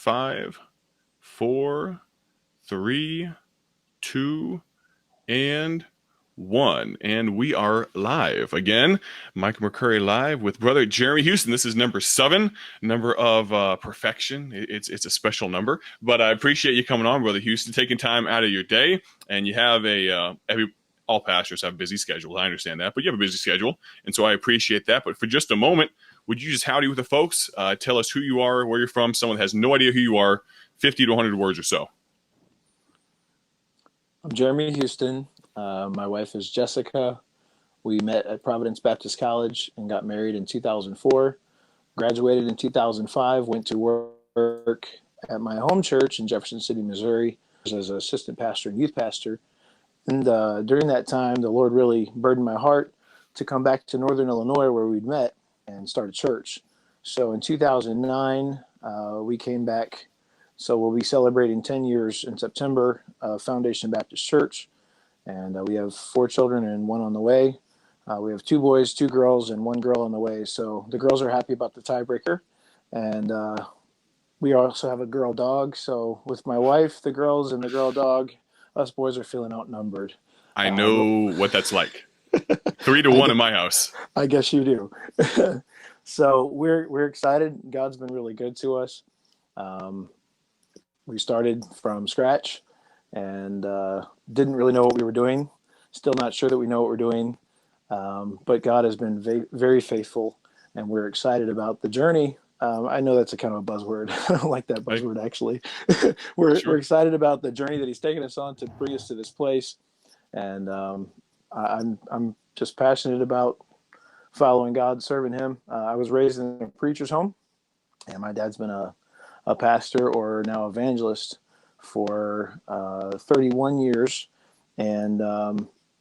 5, 4, 3, 2, and 1. And we are live again. Micah McCurry live with brother Jeremy Huston. This is number 7, number of perfection. It's a special number, but I appreciate you coming on, brother Huston, taking time out of your day. And you have all pastors have busy schedules. I understand that, but you have a busy schedule, and so I appreciate that. But for just a moment, would you just howdy with the folks? Tell us who you are, where you're from. Someone that has no idea who you are. 50 to 100 words or so. I'm Jeremy Huston. My wife is Jessica. We met at Providence Baptist College and got married in 2004. Graduated in 2005. Went to work at my home church in Jefferson City, Missouri, as an assistant pastor and youth pastor. And during that time, the Lord really burdened my heart to come back to Northern Illinois, where we'd met, and start a church. So in 2009, we came back. So we'll be celebrating 10 years in September of Foundation Baptist Church. And we have 4 children and 1 on the way. We have 2 boys, 2 girls, and 1 girl on the way. So the girls are happy about the tiebreaker. And we also have a girl dog. So with my wife, the girls, and the girl dog, us boys are feeling outnumbered. I know what that's like. 3 to 1 in my house. I guess you do. So we're excited. God's been really good to us. We started from scratch and didn't really know what we were doing. Still not sure that we know what we're doing. But God has been very faithful, and we're excited about the journey. I know that's a kind of a buzzword. I don't like that buzzword, actually. We're excited about the journey that He's taken us on to bring us to this place. And I'm just passionate about following God, serving Him. I was raised in a preacher's home, and my dad's been a pastor, or now evangelist, for 31 years. And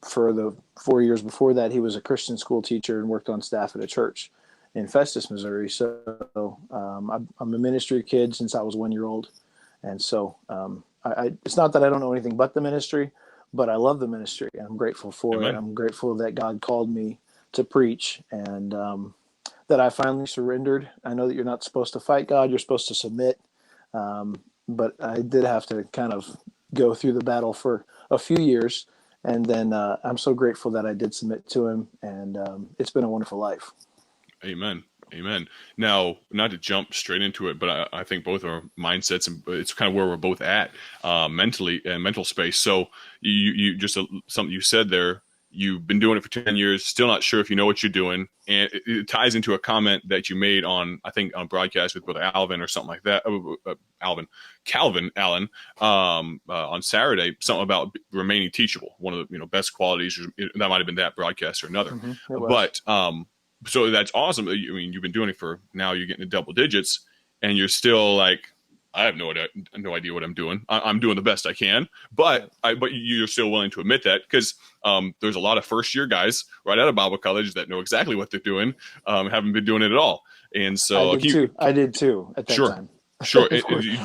for the 4 years before that, he was a Christian school teacher and worked on staff at a church in Festus, Missouri. So I'm a ministry kid since I was 1 year old. And so it's not that I don't know anything but the ministry, but I love the ministry, and I'm grateful for Amen. it. I'm grateful that God called me to preach, and that I finally surrendered. I know that you're not supposed to fight God, you're supposed to submit. But I did have to kind of go through the battle for a few years. And then I'm so grateful that I did submit to Him, and it's been a wonderful life. Amen. Amen. Now, not to jump straight into it, but I think both our mindsets, and it's kind of where we're both at mentally and mental space. So you just something you said there, you've been doing it for 10 years, still not sure if you know what you're doing. And it ties into a comment that you made on, I think, on broadcast with Brother Alvin or something like that. Calvin Allen, on Saturday, something about remaining teachable. One of the best qualities. That might have been that broadcast or another. Mm-hmm, but so that's awesome. I mean, you've been doing it for, now you're getting to double digits, and you're still like, I have no idea what I'm doing. I'm doing the best I can, but you're still willing to admit that, because there's a lot of first-year guys right out of Bible college that know exactly what they're doing, haven't been doing it at all. And so I did too at that time. Sure.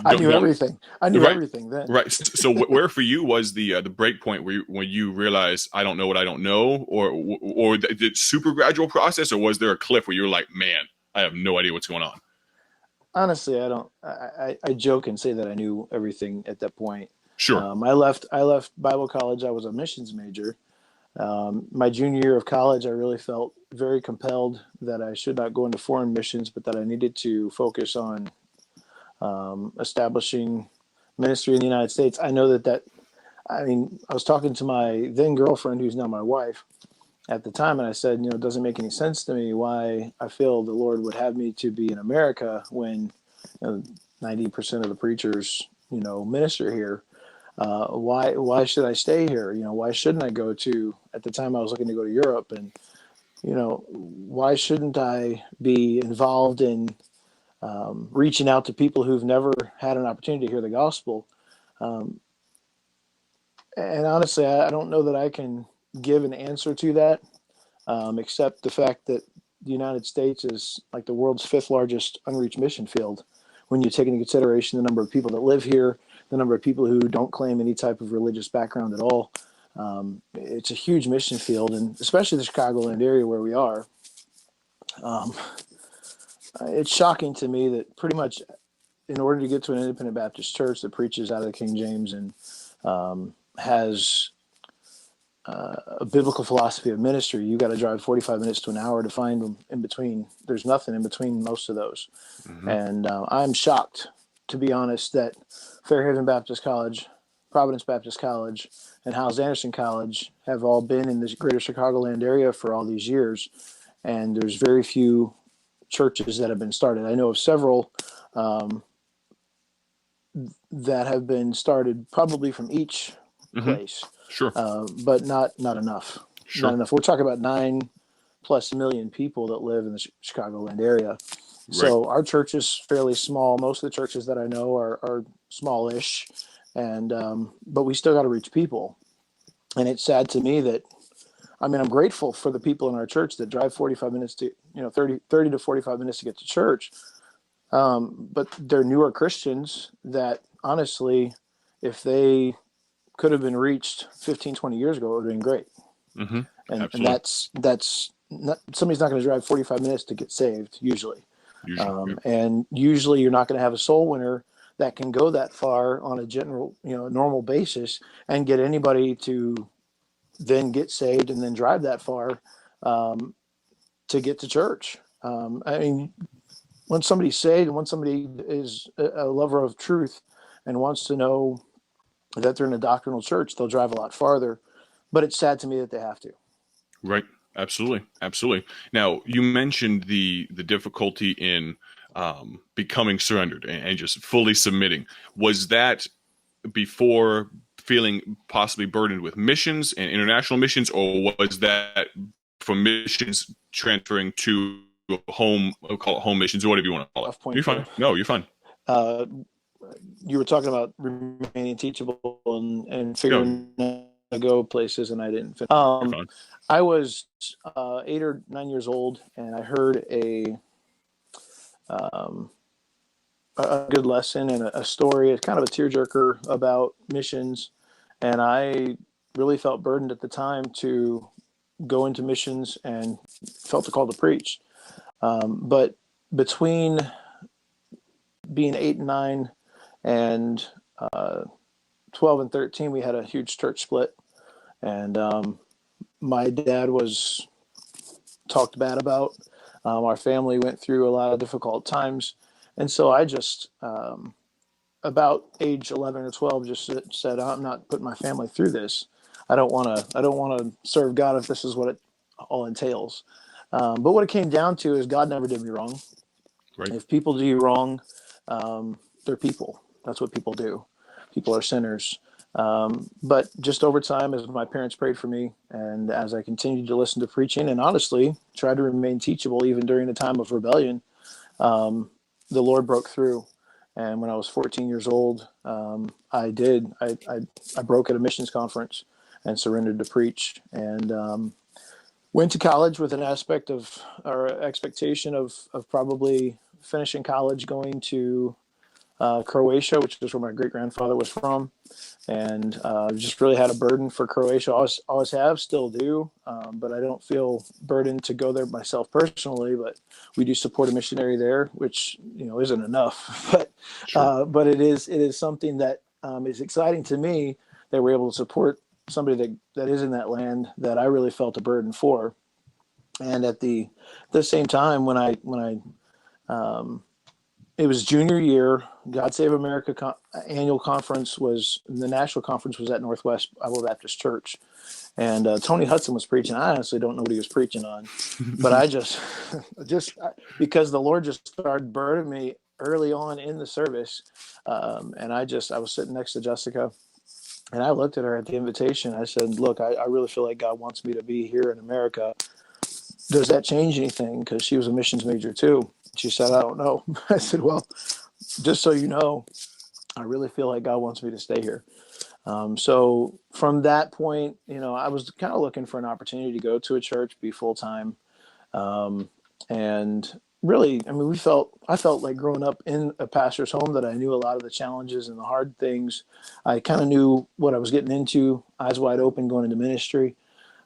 I knew everything. I knew everything then. Right. So where for you was the break point when you realized, I don't know what I don't know, or did it super gradual process, or was there a cliff where you were like, man, I have no idea what's going on? Honestly, I don't. I joke and say that I knew everything at that point. Sure. I left Bible college. I was a missions major. My junior year of college, I really felt very compelled that I should not go into foreign missions, but that I needed to focus on establishing ministry in the United States. I know I was talking to my then girlfriend, who's now my wife, at the time, and I said, it doesn't make any sense to me why I feel the Lord would have me to be in America when 90% of the preachers, minister here. Why should I stay here? Why shouldn't I go to, at the time I was looking to go to Europe, and, why shouldn't I be involved in reaching out to people who've never had an opportunity to hear the gospel? And honestly, I don't know that I can give an answer to that, except the fact that the United States is like the world's 5th largest unreached mission field. When you take into consideration the number of people that live here, the number of people who don't claim any type of religious background at all, it's a huge mission field, and especially the Chicagoland area where we are. It's shocking to me that pretty much in order to get to an independent Baptist church that preaches out of the King James and has a biblical philosophy of ministry, you got to drive 45 minutes to an hour to find them in between. There's nothing in between most of those. Mm-hmm. And I'm shocked, to be honest, that Fairhaven Baptist College, Providence Baptist College, and Hyles Anderson College have all been in the greater Chicagoland area for all these years. And there's very few churches that have been started. I know of several that have been started probably from each place. Sure. But not enough. Sure. Not enough. We're talking about 9+ million people that live in the Chicagoland area. So our church is fairly small. Most of the churches that I know are smallish, and but we still got to reach people. And it's sad to me that, I mean, I'm grateful for the people in our church that drive 45 minutes to, 30 to 45 minutes to get to church. But they're newer Christians that, honestly, if they could have been reached 15, 20 years ago, it would have been great. Mm-hmm. And that's not, somebody's not going to drive 45 minutes to get saved, usually. And usually you're not going to have a soul winner that can go that far on a general, normal basis and get anybody to then get saved and then drive that far to get to church. I mean, when somebody's saved and when somebody is a lover of truth and wants to know that they're in a doctrinal church, they'll drive a lot farther. But it's sad to me that they have to. Right. Absolutely. Absolutely. Now, you mentioned the difficulty in becoming surrendered and just fully submitting. Was that before feeling possibly burdened with missions and international missions, or was that from missions transferring to home, we'll call it home missions, or whatever you want to call it? You're fine. No, you're fine. You were talking about remaining teachable and figuring out to go places, and I didn't finish. I was 8 or 9 years old, and I heard a good lesson and a story. It's kind of a tearjerker about missions, and I really felt burdened at the time to go into missions and felt the call to preach. But between being 8 and 9 and 12 and 13, we had a huge church split, and my dad was talked bad about. Our family went through a lot of difficult times, and so I just about age 11 or 12 just said, I'm not putting my family through this. I don't want to serve God if this is what it all entails. But what it came down to is God never did me wrong. Right. If people do you wrong, they're people. That's what people do. People are sinners. But just over time, as my parents prayed for me, and as I continued to listen to preaching, and honestly tried to remain teachable even during the time of rebellion, the Lord broke through. And when I was 14 years old, I broke at a missions conference and surrendered to preach, and went to college with an expectation of probably finishing college, going to Croatia, which is where my great-grandfather was from, and just really had a burden for Croatia. Always have, still do, but I don't feel burdened to go there myself personally. But we do support a missionary there, which isn't enough, but Sure. but it is something that is exciting to me that we're able to support somebody that is in that land that I really felt a burden for. And at the same time, when I it was junior year, God Save America annual conference the national conference was at Northwest Bible Baptist Church. And Tony Huston was preaching. I honestly don't know what he was preaching on, but I just because the Lord just started burdening me early on in the service. And I was sitting next to Jessica, and I looked at her at the invitation. I said, look, I really feel like God wants me to be here in America. Does that change anything? Because she was a missions major too. She said, I don't know. I said, well, just so you know, I really feel like God wants me to stay here. So from that point, I was kind of looking for an opportunity to go to a church, be full-time. And really, I mean, I felt like growing up in a pastor's home that I knew a lot of the challenges and the hard things. I kind of knew what I was getting into, eyes wide open, going into ministry.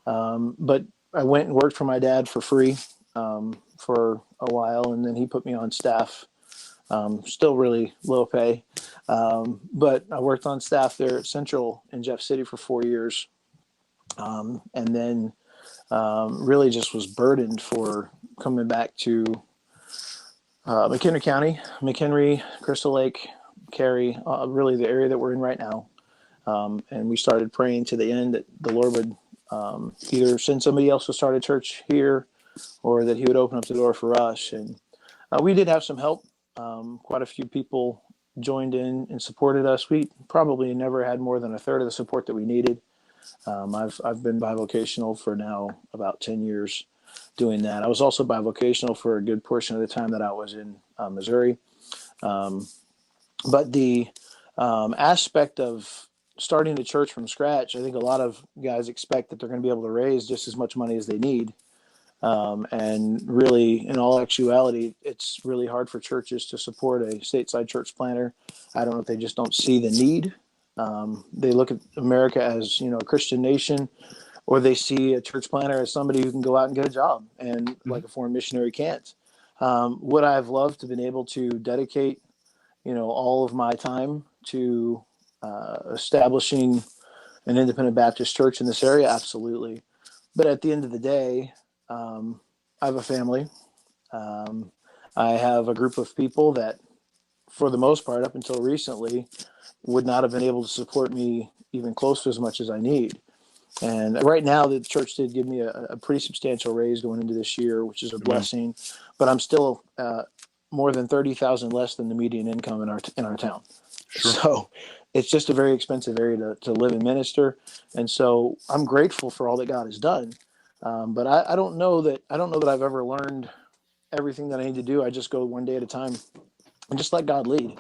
But I went and worked for my dad for free for a while, and then he put me on staff Still really low pay. But I worked on staff there at Central in Jeff City for 4 years. And then really just was burdened for coming back to McHenry County, McHenry, Crystal Lake, Cary, really the area that we're in right now. And we started praying to the end that the Lord would either send somebody else to start a church here, or that he would open up the door for us. And we did have some help. Quite a few people joined in and supported us. We probably never had more than a third of the support that we needed. I've been bivocational for now about 10 years doing that. I was also bivocational for a good portion of the time that I was in Missouri. But the aspect of starting a church from scratch, I think a lot of guys expect that they're going to be able to raise just as much money as they need. And really, in all actuality, it's really hard for churches to support a stateside church planter. I don't know if they just don't see the need. They look at America as, a Christian nation, or they see a church planter as somebody who can go out and get a job, and like a foreign missionary can't. Would I have loved to have been able to dedicate, all of my time to establishing an independent Baptist church in this area? Absolutely. But at the end of the day, I have a family. I have a group of people that, for the most part, up until recently, would not have been able to support me even close to as much as I need. And right now, the church did give me a pretty substantial raise going into this year, which is a blessing. But I'm still more than 30,000 less than the median income in our town. Sure. So it's just a very expensive area to live and minister. And so I'm grateful for all that God has done. But I don't know that I've ever learned everything that I need to do. I just go one day at a time and just let God lead.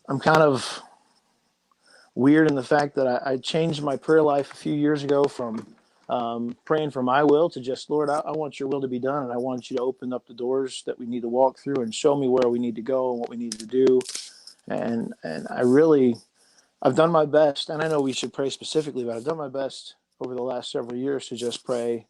I'm kind of weird in the fact that I changed my prayer life a few years ago from praying for my will to just, Lord, I want your will to be done, and I want you to open up the doors that we need to walk through and show me where we need to go and what we need to do. And I've done my best, and I know we should pray specifically, but I've done my best over the last several years to just pray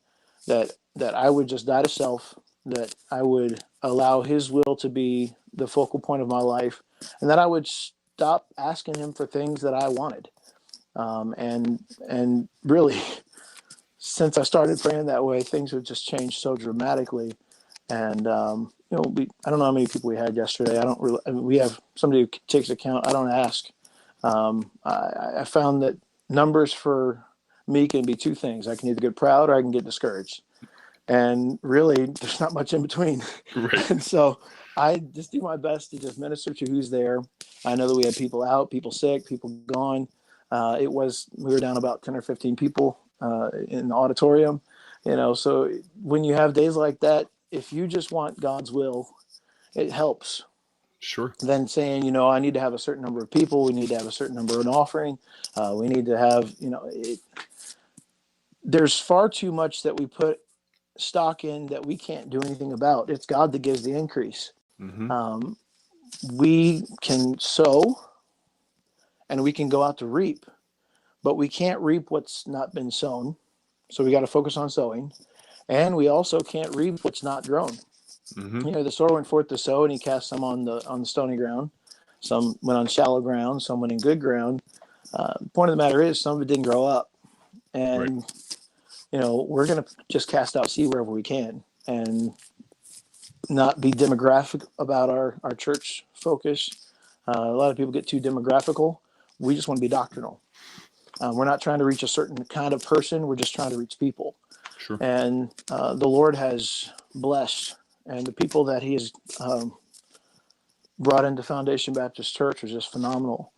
that I would just die to self, that I would allow his will to be the focal point of my life, and that I would stop asking him for things that I wanted. And really, since I started praying that way, things have just changed so dramatically. And, I don't know how many people we had yesterday. We have somebody who takes account. I don't ask. I found that numbers for me can be two things. I can either get proud or I can get discouraged. And really, there's not much in between. Right. And so I just do my best to just minister to who's there. I know that we had people out, people sick, people gone. We were down about 10 or 15 people in the auditorium. So when you have days like that, if you just want God's will, it helps. Sure. Then saying, I need to have a certain number of people. We need to have a certain number of an offering. We need to have, there's far too much that we put stock in that we can't do anything about. It's God that gives the increase. Mm-hmm. We can sow and we can go out to reap, but we can't reap what's not been sown. So we got to focus on sowing. And we also can't reap what's not grown. Mm-hmm. The sower went forth to sow, and he cast some on the stony ground. Some went on shallow ground. Some went in good ground. The point of the matter is, some of it didn't grow up. And, we're going to just cast out seed wherever we can and not be demographic about our church focus. A lot of people get too demographical. We just want to be doctrinal. We're not trying to reach a certain kind of person. We're just trying to reach people. Sure. And the Lord has blessed, and the people that he has brought into Foundation Baptist Church are just phenomenal.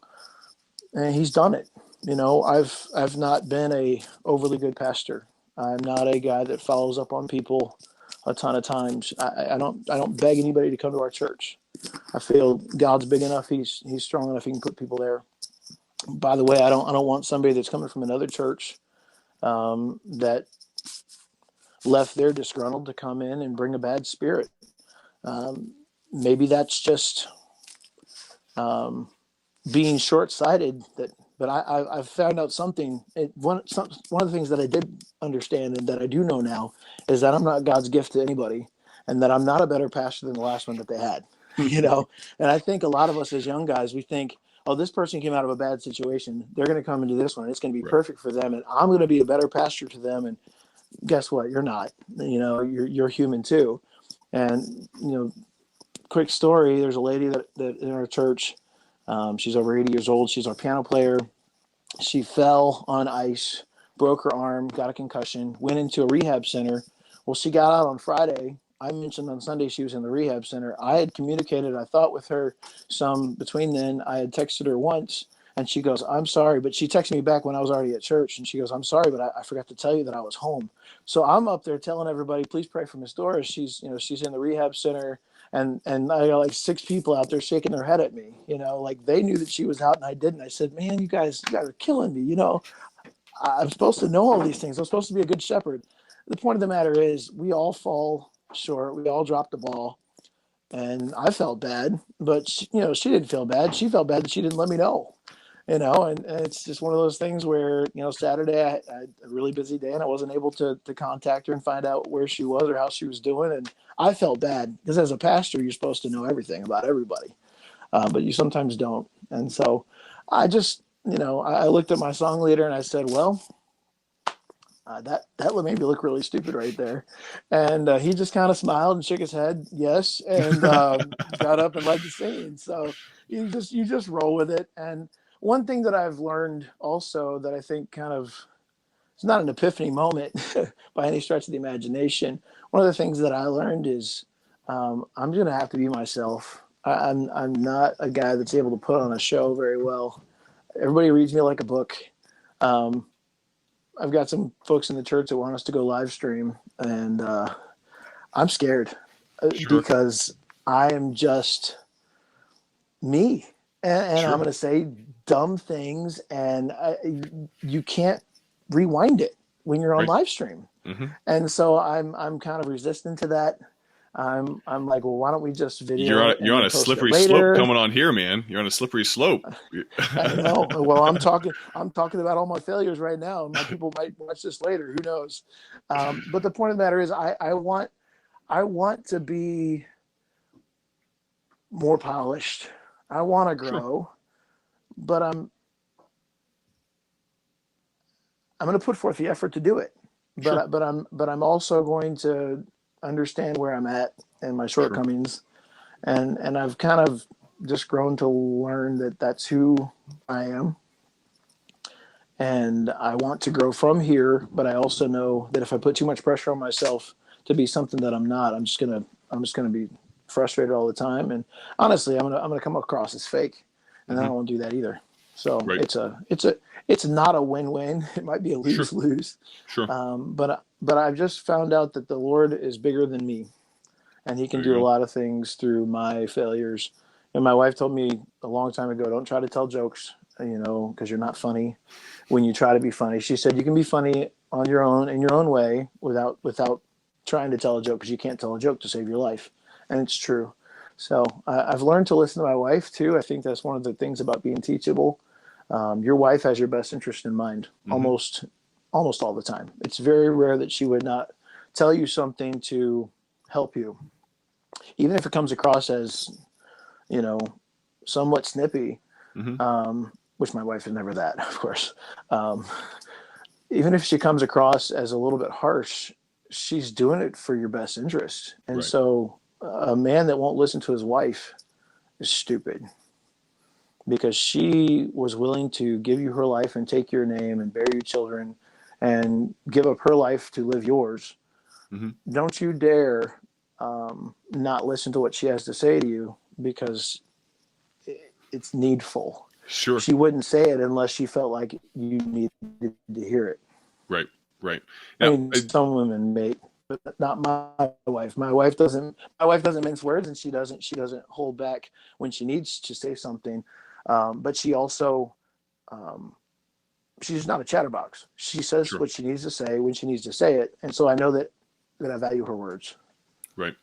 And he's done it. I've not been a overly good pastor. I'm not a guy that follows up on people a ton of times. I don't beg anybody to come to our church. I feel God's big enough. He's strong enough. He can put people there. By the way, I don't want somebody that's coming from another church that left there disgruntled to come in and bring a bad spirit. Maybe that's just being short-sighted. But I've found out something. One of the things that I did understand and that I do know now is that I'm not God's gift to anybody. and that I'm not a better pastor than the last one that they had. You know, and I think a lot of us as young guys, we think, oh, this person came out of a bad situation. They're going to come into this one. It's going to be Right. perfect for them, and I'm going to be a better pastor to them. And guess what? You're not. You know, you're human too. And you know, quick story. There's a lady that in our church. She's over 80 years old. She's our piano player. She fell on ice, broke her arm, got a concussion, went into a rehab center. Well, she got out on Friday. I mentioned on Sunday she was in the rehab center. I had communicated, I thought, with her some between then. I had texted her once, and she goes, I'm sorry. But she texted me back when I was already at church, and she goes, I'm sorry, but I forgot to tell you that I was home. So I'm up there telling everybody, please pray for Miss Doris. She's in the rehab center. And I got like 6 people out there shaking their head at me, like they knew that she was out and I didn't. I said, man, you guys are killing me. I'm supposed to know all these things. I'm supposed to be a good shepherd. The point of the matter is we all fall short. We all drop the ball. And I felt bad, but she didn't feel bad. She felt bad that she didn't let me know, and it's just one of those things where, Saturday I had a really busy day and I wasn't able to contact her and find out where she was or how she was doing. And I felt bad because as a pastor, you're supposed to know everything about everybody, but you sometimes don't. And so I just, I looked at my song leader and I said, well, that made me look really stupid right there. And he just kind of smiled and shook his head, yes, and got up and led the scene. So you just roll with it. And one thing that I've learned also that I think kind of, it's not an epiphany moment by any stretch of the imagination. One of the things that I learned is I'm going to have to be myself. I'm not a guy that's able to put on a show very well. Everybody reads me like a book. I've got some folks in the church that want us to go live stream, and I'm scared Sure. because I am just me, and I'm Sure. going to say dumb things, and you can't rewind it when you're on Right. live stream. Mm-hmm. And so I'm kind of resistant to that. I'm like, well, why don't we just video You're and on then a post it slippery slope later? coming on here, man. You're on a slippery slope. I know. Well, I'm talking about all my failures right now. My people might watch this later. Who knows? But the point of the matter is, I want to be more polished. I want to Sure. grow, but I'm going to put forth the effort to do it. Sure. But I'm also going to understand where I'm at and my Sure. shortcomings, and I've kind of just grown to learn that that's who I am. And I want to grow from here, but I also know that if I put too much pressure on myself to be something that I'm not, I'm just gonna be frustrated all the time. And honestly, I'm gonna come across as fake, and I Mm-hmm. don't want to do that either. So Right. it's not a win-win. It might be a Sure. lose-lose. Sure. But I've just found out that the Lord is bigger than me, and He can There you do a go. lot of things through my failures. And my wife told me a long time ago, don't try to tell jokes, because you're not funny when you try to be funny. She said you can be funny on your own in your own way without trying to tell a joke, because you can't tell a joke to save your life, and it's true. So I've learned to listen to my wife too. I think that's one of the things about being teachable. Your wife has your best interest in mind Mm-hmm. almost all the time. It's very rare that she would not tell you something to help you, even if it comes across as you know somewhat snippy. Mm-hmm. Which my wife is never that, of course. Um, Even if she comes across as a little bit harsh, she's doing it for your best interest. And Right. so a man that won't listen to his wife is stupid, because she was willing to give you her life and take your name and bear you children and give up her life to live yours. Mm-hmm. Don't you dare not listen to what she has to say to you, because it's needful. Sure. She wouldn't say it unless she felt like you needed to hear it. Right. Right. I Now, mean, some women may, but not my wife. My wife doesn't. My wife doesn't mince words, and she doesn't. She doesn't hold back when she needs to say something. But she also, she's not a chatterbox. She says sure. what she needs to say when she needs to say it, and so I know that I value her words. Right.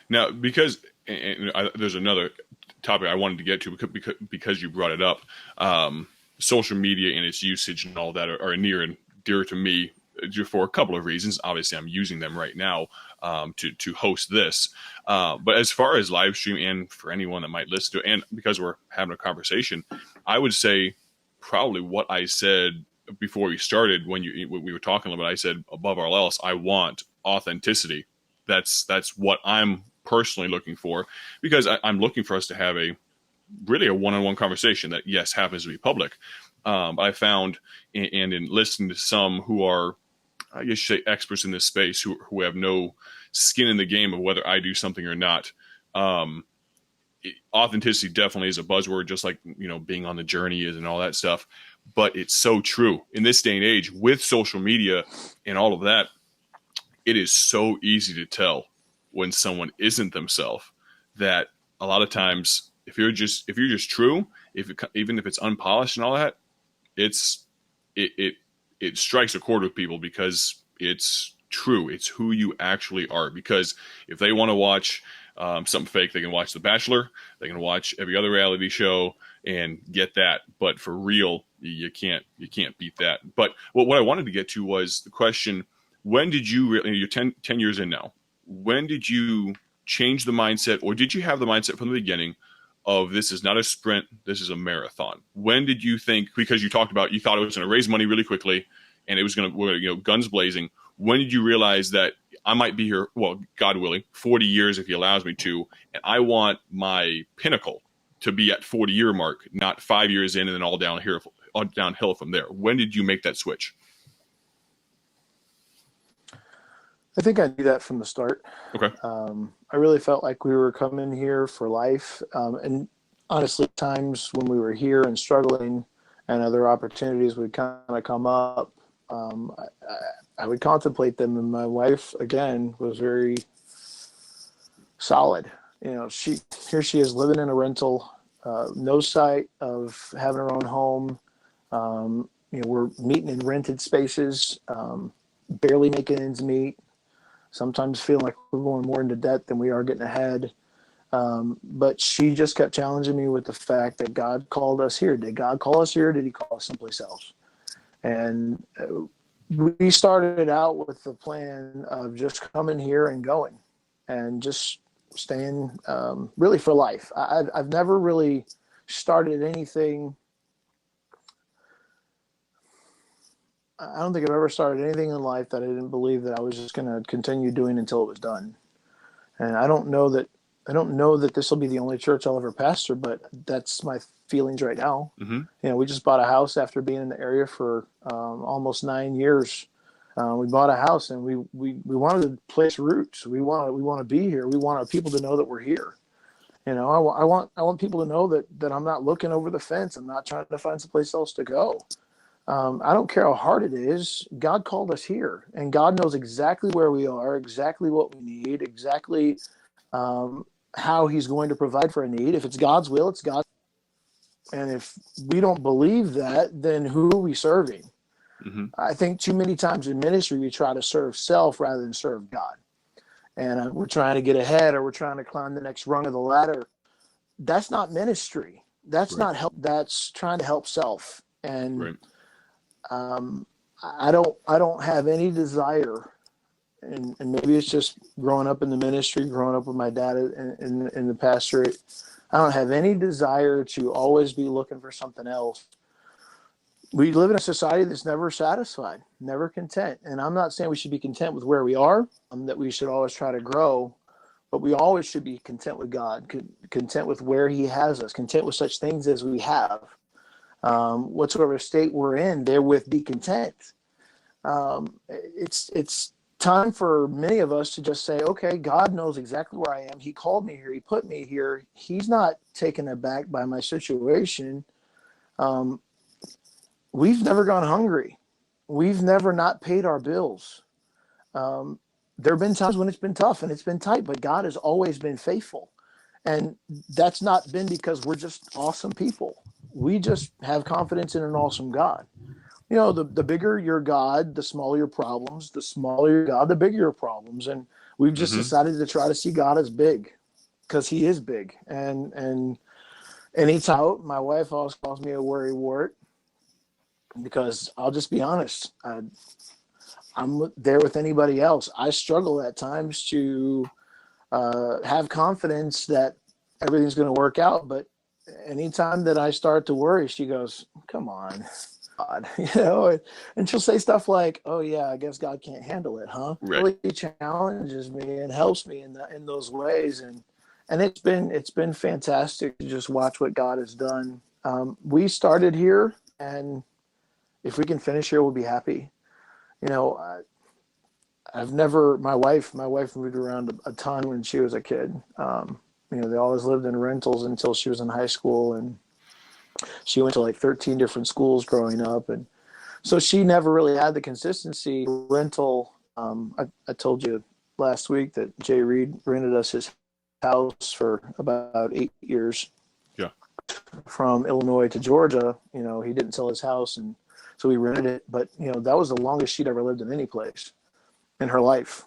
Now, because there's another topic I wanted to get to because you brought it up. Social media and its usage and all that are near and dear to me for a couple of reasons. Obviously, I'm using them right now. to host this. But as far as live stream, and for anyone that might listen to it, and because we're having a conversation, I would say probably what I said before we started when we were talking about. I said above all else, I want authenticity. That's what I'm personally looking for, because I'm looking for us to have really a one-on-one conversation that, yes, happens to be public. I found, and in listening to some who are, I guess you say, experts in this space, who have no skin in the game of whether I do something or not. Authenticity definitely is a buzzword, just like, being on the journey is and all that stuff. But it's so true in this day and age with social media and all of that. It is so easy to tell when someone isn't themselves. That a lot of times, if you're just true, even if it's unpolished and all that, it strikes a chord with people because it's true. It's who you actually are. Because if they want to watch something fake, they can watch The Bachelor, they can watch every other reality show and get that. But for real, you can't beat that. But what I wanted to get to was the question: when did you're 10 years in now, when did you change the mindset, or did you have the mindset from the beginning of, this is not a sprint, this is a marathon? When did you think, because you talked about, you thought it was going to raise money really quickly and it was going to, guns blazing. When did you realize that I might be here, well, God willing, 40 years if he allows me to, and I want my pinnacle to be at 40-year mark, not 5 years in and then all downhill from there? When did you make that switch? I think I knew that from the start. Okay. I really felt like we were coming here for life. And honestly, times when we were here and struggling and other opportunities would kind of come up, I would contemplate them. And my wife, again, was very solid. Here she is living in a rental, no sight of having her own home. We're meeting in rented spaces, barely making ends meet. Sometimes feeling like we're going more into debt than we are getting ahead. But she just kept challenging me with the fact that God called us here. Did God call us here? Or did he call us someplace else? And we started out with the plan of just coming here and going and just staying really for life. I've never really started anything. I don't think I've ever started anything in life that I didn't believe that I was just going to continue doing until it was done. And I don't know that this will be the only church I'll ever pastor, but that's my feelings right now. Mm-hmm. We just bought a house after being in the area for almost 9 years. We bought a house and we wanted to place roots. We want to be here. We want our people to know that we're here. I want people to know that I'm not looking over the fence. I'm not trying to find someplace else to go. I don't care how hard it is. God called us here, and God knows exactly where we are, exactly what we need, exactly how he's going to provide for a need. If it's God's will, it's God. And if we don't believe that, then who are we serving? Mm-hmm. I think too many times in ministry, we try to serve self rather than serve God. And we're trying to get ahead, or we're trying to climb the next rung of the ladder. That's not ministry. That's Right. not help. That's trying to help self. And Right. I don't have any desire, and maybe it's just growing up in the ministry, growing up with my dad in the pastorate. I don't have any desire to always be looking for something else. We live in a society that's never satisfied, never content. And I'm not saying we should be content with where we are, that we should always try to grow, but we always should be content with God, content with where he has us, content with such things as we have. Whatsoever state we're in, therewith be content. It's time for many of us to just say, okay, God knows exactly where I am. He called me here. He put me here. He's not taken aback by my situation. We've never gone hungry. We've never not paid our bills. There have been times when it's been tough and it's been tight, but God has always been faithful. And that's not been because we're just awesome people. We just have confidence in an awesome God. The bigger your God, the smaller your problems. The smaller your God, the bigger your problems. And we've just Mm-hmm. decided to try to see God as big, because he is big. And anytime my wife always calls me a worry wart, because I'll just be honest. I'm there with anybody else. I struggle at times to have confidence that everything's going to work out. But anytime that I start to worry, she goes, "Come on, God," and she'll say stuff like, "Oh yeah, I guess God can't handle it, huh?" Right. Really challenges me and helps me in those ways, and it's been fantastic to just watch what God has done. We started here, and if we can finish here, we'll be happy. You know, I've never. My wife moved around a ton when she was a kid. They always lived in rentals until she was in high school, and she went to like 13 different schools growing up, and so she never really had the consistency rental. I told you last week that Jay Reed rented us his house for about 8 years Yeah. from Illinois to Georgia. He didn't sell his house, and so we rented it. But that was the longest she'd ever lived in any place in her life.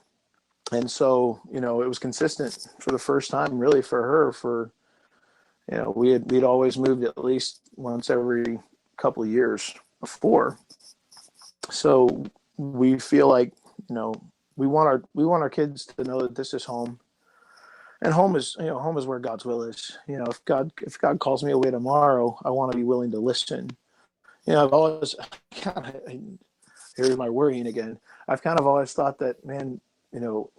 And so, it was consistent for the first time really for her we'd always moved at least once every couple of years before. So we feel like, we want our kids to know that this is home. And home is where God's will is. If God calls me away tomorrow, I want to be willing to listen. I've always kind of, here's my worrying again. I've kind of always thought that, man,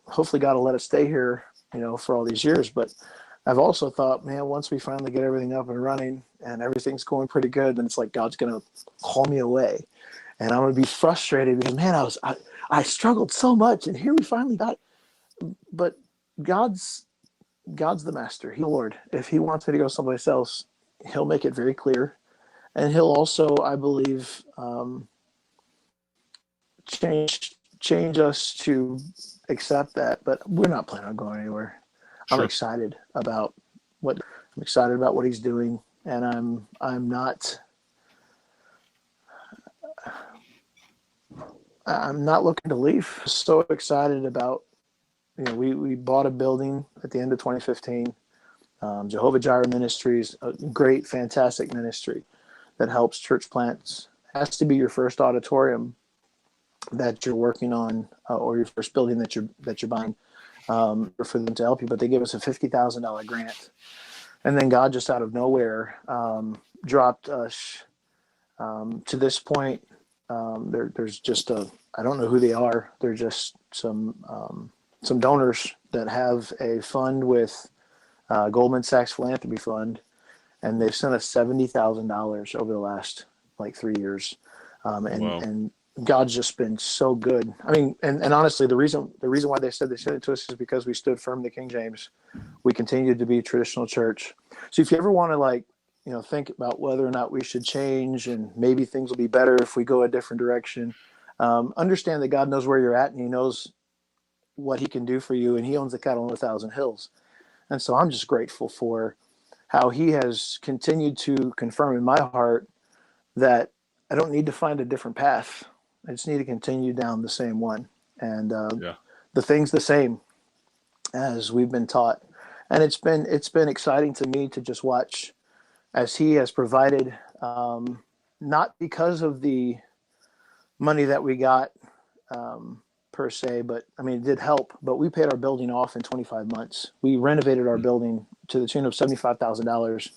hopefully God will let us stay here, for all these years. But I've also thought, man, once we finally get everything up and running and everything's going pretty good, then it's like God's going to call me away. And I'm going to be frustrated because, man, I struggled so much, and here we finally got it. But God's the master. He's the Lord. If He wants me to go someplace else, He'll make it very clear. And He'll also, I believe, change us to accept that. But we're not planning on going anywhere. I'm Sure. excited about what He's doing, and I'm not looking to leave. So excited about, we bought a building at the end of 2015. Jehovah Jireh Ministries, a great, fantastic ministry that helps church plants. It has to be your first auditorium that you're working on, or your first building that you're buying, for them to help you. But they gave us a $50,000 grant, and then God just out of nowhere dropped us to this point. There's just I don't know who they are. They're just some donors that have a fund with Goldman Sachs Philanthropy Fund, and they've sent us $70,000 over the last like 3 years, Wow. and God's just been so good. I mean, and honestly, the reason why they said they sent it to us is because we stood firm to King James. We continued to be a traditional church. So if you ever want to think about whether or not we should change and maybe things will be better if we go a different direction, understand that God knows where you're at and He knows what He can do for you, and He owns the cattle on 1,000 hills. And so I'm just grateful for how He has continued to confirm in my heart that I don't need to find a different path. I just need to continue down the same one. And Yeah. the thing's the same as we've been taught. And it's been exciting to me to just watch as He has provided, not because of the money that we got, per se, but I mean, it did help. But we paid our building off in 25 months. We renovated our building to the tune of $75,000,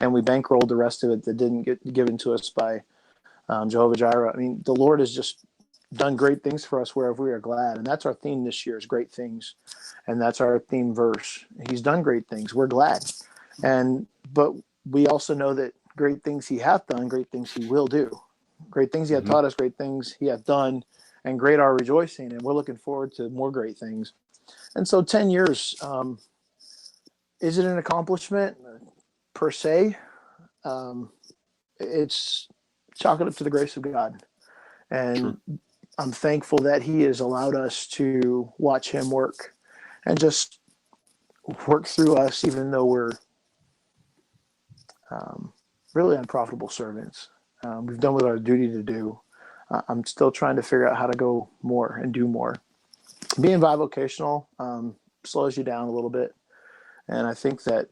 and we bankrolled the rest of it that didn't get given to us by Jehovah Jireh. I mean, the Lord has just done great things for us wherever we are glad, and that's our theme this year is great things, and that's our theme verse. He's done great things. We're glad, but we also know that great things He hath done, great things He will do, great things He hath Mm-hmm. taught us, great things He hath done, and great our rejoicing. And we're looking forward to more great things. And so 10 years, is it an accomplishment per se? Um, it's chalk it up to the grace of God. Sure. And I'm thankful that He has allowed us to watch Him work and just work through us, even though we're really unprofitable servants. We've done what our duty to do. I'm still trying to figure out how to go more and do more. Being bivocational slows you down a little bit, and I think that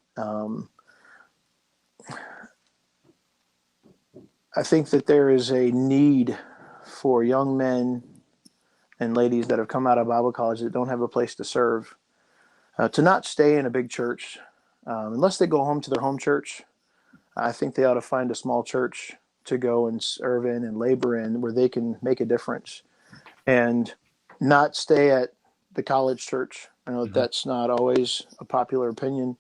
there is a need for young men and ladies that have come out of Bible college that don't have a place to serve, to not stay in a big church, unless they go home to their home church. I think they ought to find a small church to go and serve in and labor in where they can make a difference, and not stay at the college church. I know that Mm-hmm. that's not always a popular opinion,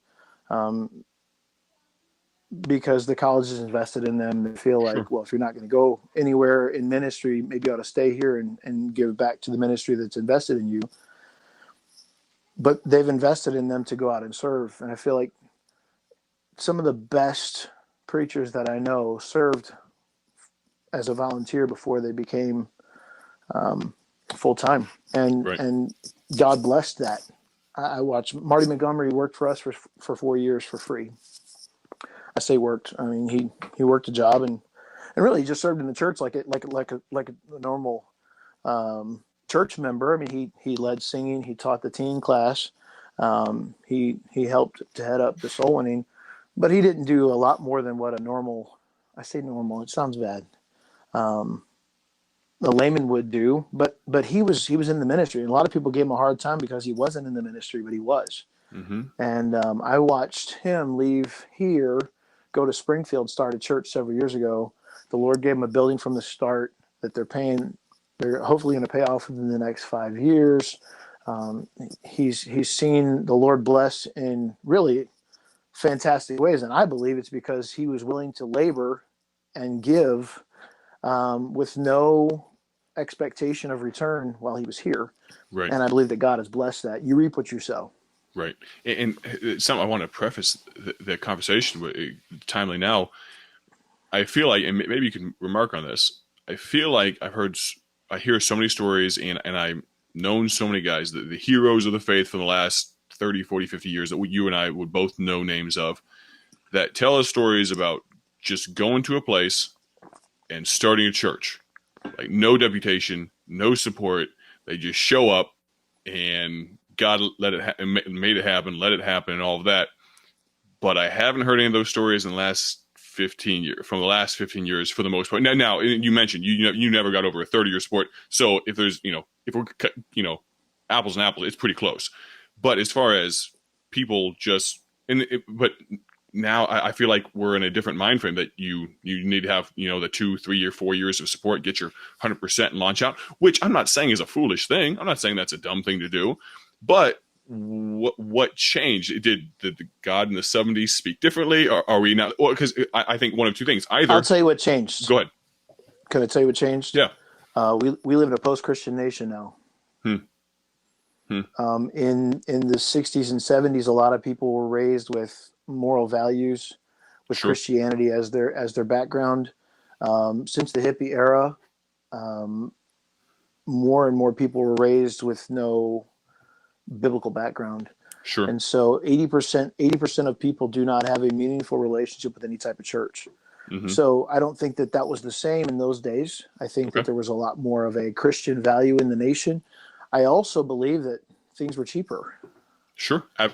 because the college is invested in them. They feel Sure. like, well, if you're not going to go anywhere in ministry, maybe you ought to stay here and give back to the ministry that's invested in you. But they've invested in them to go out and serve. And I feel like some of the best preachers that I know served as a volunteer before they became full time, Right. and God blessed that. I watched Marty Montgomery worked for us for 4 years for free. I say worked. I mean, he worked a job, and really he just served in the church like a normal church member. I mean, he led singing, he taught the teen class, he helped to head up the soul winning, but he didn't do a lot more than what a normal. I say normal. It sounds bad. A layman would do, but he was in the ministry, and a lot of people gave him a hard time because he wasn't in the ministry, but he was. Mm-hmm. And I watched him leave here, go to Springfield, start a church several years ago. The Lord gave him a building from the start that they're paying. They're hopefully going to pay off within the next 5 years. He's seen the Lord bless in really fantastic ways, and I believe it's because he was willing to labor and give, with no expectation of return while he was here. Right. And I believe that God has blessed that. You reap what you sow. Right. And something I want to preface the conversation with, timely now. I feel like, and maybe you can remark on this. I feel like I hear so many stories, and I've known so many guys, the heroes of the faith from the last 30, 40, 50 years that you and I would both know names of, that tell us stories about just going to a place and starting a church. Like no deputation, no support. They just show up, and God made it happen, let it happen, and all of that. But I haven't heard any of those stories in the last 15 years, from the last 15 years for the most part. Now you mentioned you never got over a 30-year support. So if there's, if we're, apples and apples, it's pretty close. But as far as people just, but now I feel like we're in a different mind frame that you need to have, the 2, 3 year, 4 years of support, get your 100% and launch out, which I'm not saying is a foolish thing. I'm not saying that's a dumb thing to do, but what changed? Did the God in the 70s speak differently? Or are we not? Well, because I think one of two things. I'll Either, tell you what changed. go ahead. Can I tell you what changed? Yeah. We live in a post-Christian nation now. Hmm. Hmm. In the 60s and 70s, a lot of people were raised with moral values, with Sure. Christianity as their background. Since the hippie era, more and more people were raised with no biblical background. Sure. And so 80% of people do not have a meaningful relationship with any type of church. Mm-hmm. So I don't think that was the same in those days. I think Okay. that there was a lot more of a Christian value in the nation. I also believe that things were cheaper. Sure. That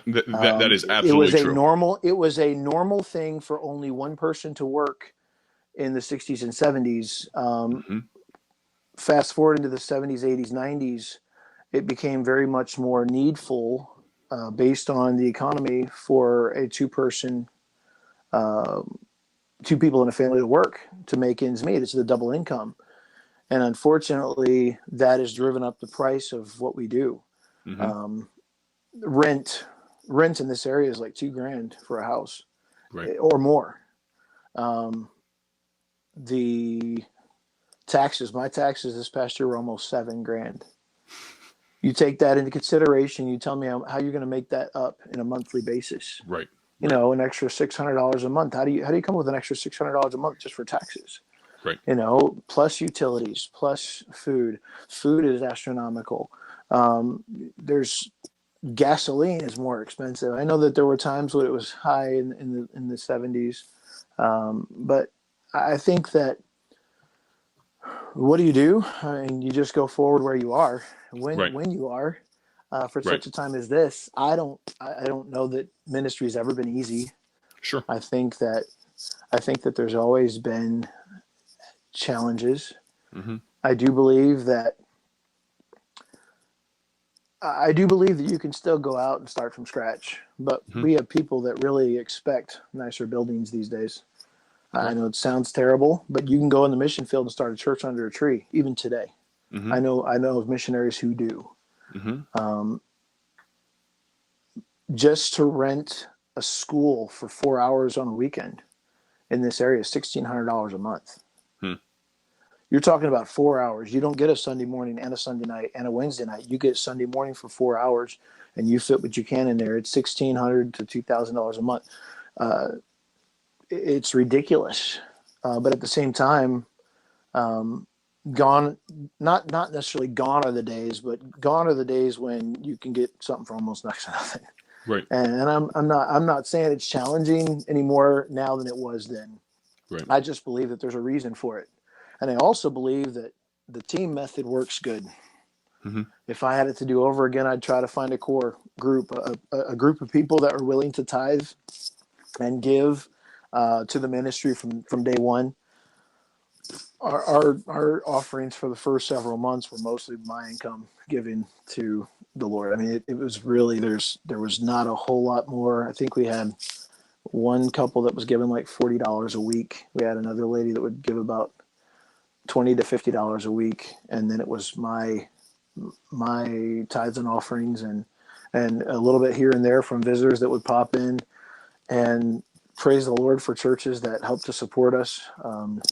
is absolutely true. It was a normal thing for only one person to work in the 60s and 70s. Mm-hmm. Fast forward into the 70s, 80s, 90s, it became very much more needful, based on the economy, for a two people in a family to work to make ends meet. It's the double income. And unfortunately, that has driven up the price of what we do. Mm-hmm. Rent in this area is like $2,000 for a house, Right. or more. The my taxes this past year were almost $7,000. You take that into consideration. You tell me how you're going to make that up in a monthly basis. Right. An extra $600 a month. How do you come up with an extra $600 a month just for taxes? Right. Plus utilities, plus food. Food is astronomical. There's gasoline is more expensive. I know that there were times when it was high in the 70s, but I think that, what do you do? I mean, you just go forward where you are, when you are, for such a time as this. I don't know that ministry has ever been easy. Sure. I think that there's always been challenges. Mm-hmm. I do believe that I do believe that you can still go out and start from scratch, but Hmm. we have people that really expect nicer buildings these days. I Right. know it sounds terrible, but you can go in the mission field and start a church under a tree, even today. Hmm. I know of missionaries who do. Hmm. Um, just to rent a school for 4 hours on a weekend in this area is $1,600 a month. Hmm. You're talking about 4 hours. You don't get a Sunday morning and a Sunday night and a Wednesday night. You get Sunday morning for 4 hours, and you fit what you can in there. It's $1,600 to $2,000 a month. Uh, it's ridiculous, but at the same time, um, gone. Not necessarily gone are the days, but gone are the days when you can get something for almost next to nothing. Right. And I'm not saying it's challenging anymore now than it was then. Right. I just believe that there's a reason for it. And I also believe that the team method works good. Hmm. If I had it to do over again, I'd try to find a core group, a group of people that are willing to tithe and give to the ministry from day one. Our offerings for the first several months were mostly my income giving to the Lord. I mean, it was really there was not a whole lot more. I think we had one couple that was giving like $40 a week. We had another lady that would give about $20 to $50 a week, and then it was my tithes and offerings and a little bit here and there from visitors that would pop in. And praise the Lord for churches that help to support us.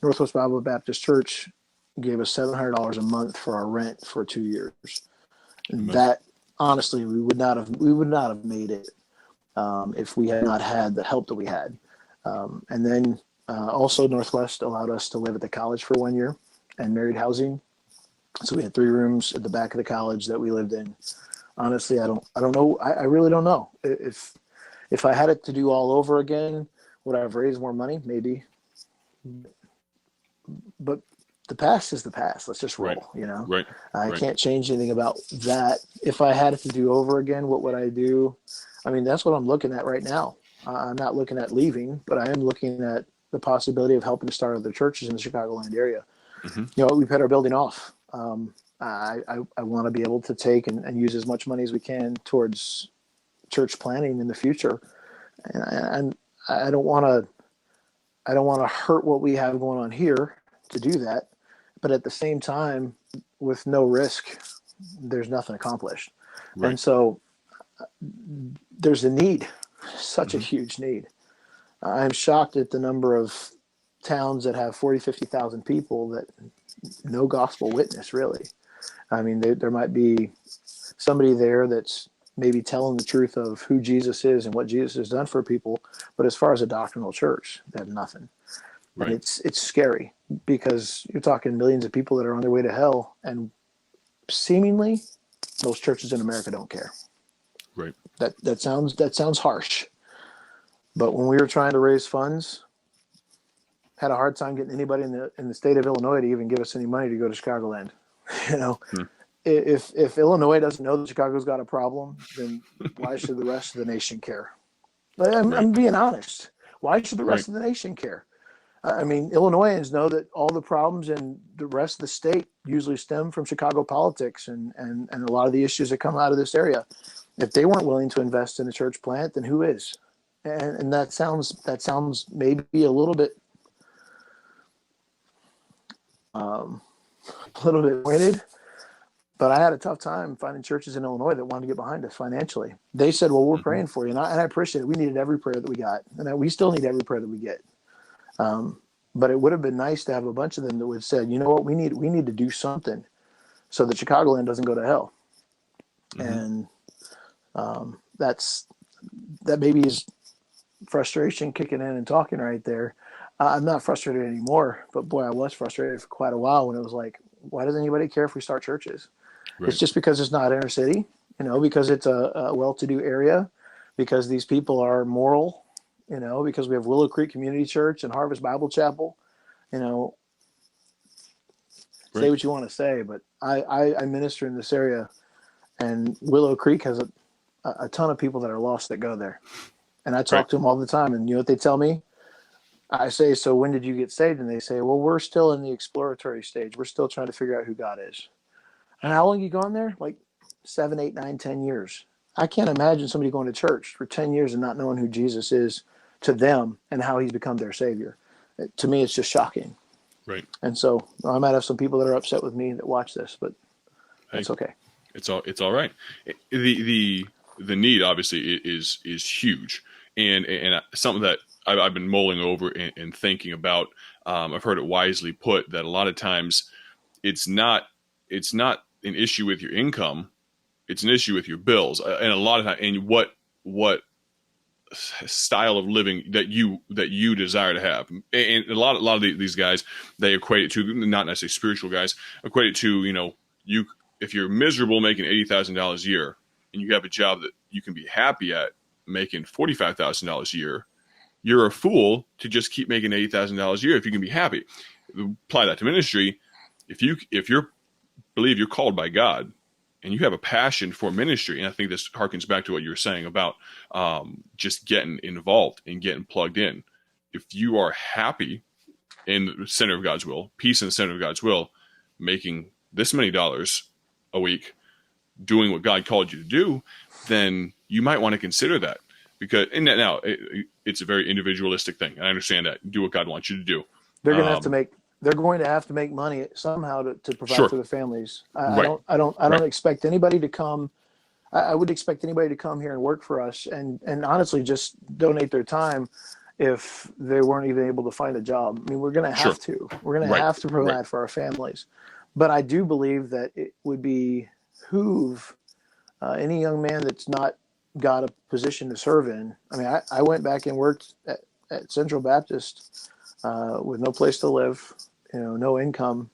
Northwest Bible Baptist Church gave us $700 a month for our rent for 2 years. And Amen. that honestly, we would not have made it if we had not had the help that we had. And then also Northwest allowed us to live at the college for 1 year and married housing. So we had 3 rooms at the back of the college that we lived in. Honestly, I don't know. I really don't know if I had it to do all over again, would I have raised more money? Maybe. But the past is the past. Let's just Right. roll, you know? Right. I Right. can't change anything about that. If I had it to do over again, what would I do? I mean, that's what I'm looking at right now. I'm not looking at leaving, but I am looking at the possibility of helping to start other churches in the Chicagoland area. Hmm. You know, we've had our building off. I want to be able to take and use as much money as we can towards church planning in the future. And I don't want to hurt what we have going on here to do that. But at the same time, with no risk, there's nothing accomplished. Right. And so there's a need, such a Hmm. huge need. I'm shocked at the number of towns that have 40, 50,000 people that no gospel witness, really. I mean, there might be somebody there that's maybe telling the truth of who Jesus is and what Jesus has done for people. But as far as a doctrinal church, they have nothing. And Right. it's scary because you're talking millions of people that are on their way to hell. And seemingly, most churches in America don't care. Right. That sounds harsh. But when we were trying to raise funds, had a hard time getting anybody in the state of Illinois to even give us any money to go to Chicagoland. You know, Hmm. if Illinois doesn't know that Chicago's got a problem, then why should the rest of the nation care? Right. I'm being honest. Why should the Right. rest of the nation care? I mean, Illinoisans know that all the problems in the rest of the state usually stem from Chicago politics and a lot of the issues that come out of this area. If they weren't willing to invest in a church plant, then who is? And that sounds maybe um, a little bit weighted, but I had a tough time finding churches in Illinois that wanted to get behind us financially. They said, "Well, we're Hmm. praying for you," and I appreciate it. We needed every prayer that we got, and we still need every prayer that we get. Um, but it would have been nice to have a bunch of them that would have said, "You know what? We need to do something so that Chicagoland doesn't go to hell." Hmm. And that maybe is frustration kicking in and talking right there. I'm not frustrated anymore, but boy, I was frustrated for quite a while when it was like, why does anybody care if we start churches? It's Right. just because it's not inner city, because it's a well-to-do area, because these people are moral, because we have Willow Creek Community Church and Harvest Bible Chapel. You know, say Right. what you want to say, but I minister in this area, and Willow Creek has a ton of people that are lost that go there. And I Right. talk to them all the time. And you know what they tell me? I say, "So when did you get saved?" And they say, "Well, we're still in the exploratory stage. We're still trying to figure out who God is." And how long you gone there? Like 7, 8, 9, 10 years. I can't imagine somebody going to church for 10 years and not knowing who Jesus is to them and how he's become their savior. To me, it's just shocking. Right. And so I might have some people that are upset with me that watch this, but Hey, that's okay. it's all right. The need obviously is huge, and something that I've been mulling over and thinking about. I've heard it wisely put that a lot of times it's not an issue with your income, it's an issue with your bills, and a lot of time and what style of living that you desire to have. And a lot of these guys, they equate it to, not necessarily spiritual guys, equate it to, you if you're miserable making $80,000 a year and you have a job that you can be happy at making $45,000 a year, you're a fool to just keep making $80,000 a year if you can be happy. Apply that to ministry. If you believe you're called by God and you have a passion for ministry, and I think this harkens back to what you were saying about just getting involved and getting plugged in. If you are happy in the center of God's will, peace in the center of God's will, making this many dollars a week, doing what God called you to do, then you might want to consider that. Because it's a very individualistic thing. I understand that. Do what God wants you to do. They're going to have to make. They're going to have to make money somehow to provide Sure. for their families. Right. I don't Right. expect anybody to come. I would expect anybody to come here and work for us and honestly just donate their time if they weren't even able to find a job. I mean, we're going to have Sure. to. We're going to Right. have to provide Right. for our families. But I do believe that it would behoove any young man that's not got a position to serve in. I mean, I went back and worked at Central Baptist with no place to live, no income.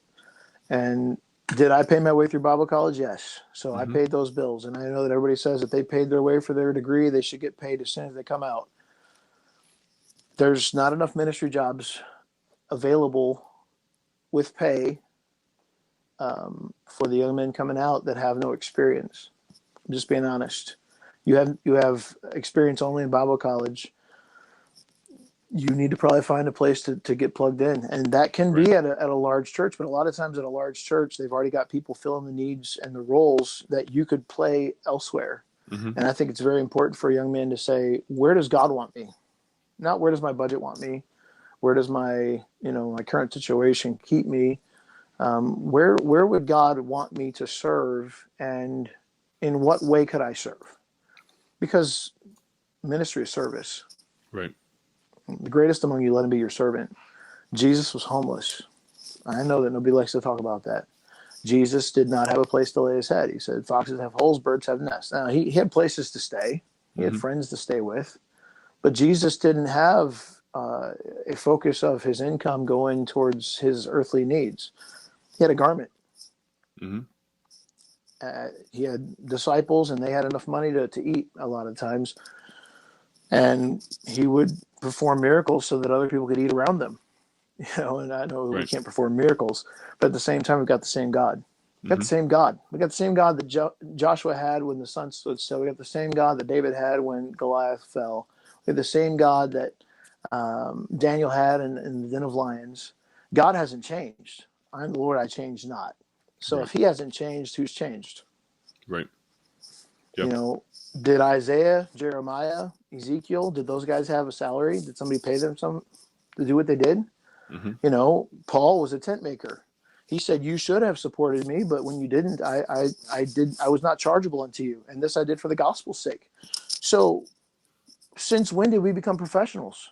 And did I pay my way through Bible college? Yes. So I paid those bills. And I know that everybody says that they paid their way for their degree, they should get paid as soon as they come out. There's not enough ministry jobs available with pay for the young men coming out that have no experience. I'm just being honest. You have experience only in Bible college. You need to probably find a place to get plugged in. And that can be at a large church, but a lot of times at a large church, they've already got people filling the needs and the roles that you could play elsewhere. And I think it's very important for a young man to say, where does God want me? Not where does my budget want me? Where does my current situation keep me? Where would God want me to serve, and in what way could I serve? Because ministry is service. Right. The greatest among you, let him be your servant. Jesus was homeless. I know that nobody likes to talk about that. Jesus did not have a place to lay his head. He said, foxes have holes, birds have nests. Now, he had places to stay. He had friends to stay with. But Jesus didn't have a focus of his income going towards his earthly needs. He had a garment. He had disciples, and they had enough money to eat a lot of times. And he would perform miracles so that other people could eat around them. And I know we can't perform miracles, but at the same time, we've got the same God. We got the same God. We got the same God that Joshua had when the sun stood still. We got the same God that David had when Goliath fell. We have the same God that Daniel had in the den of lions. God hasn't changed. I'm the Lord, I change not. So if he hasn't changed, who's changed? Right. Yep. Did Isaiah, Jeremiah, Ezekiel, did those guys have a salary? Did somebody pay them to do what they did? Paul was a tent maker. He said, you should have supported me, but when you didn't, I was not chargeable unto you. And this I did for the gospel's sake. So since when did we become professionals?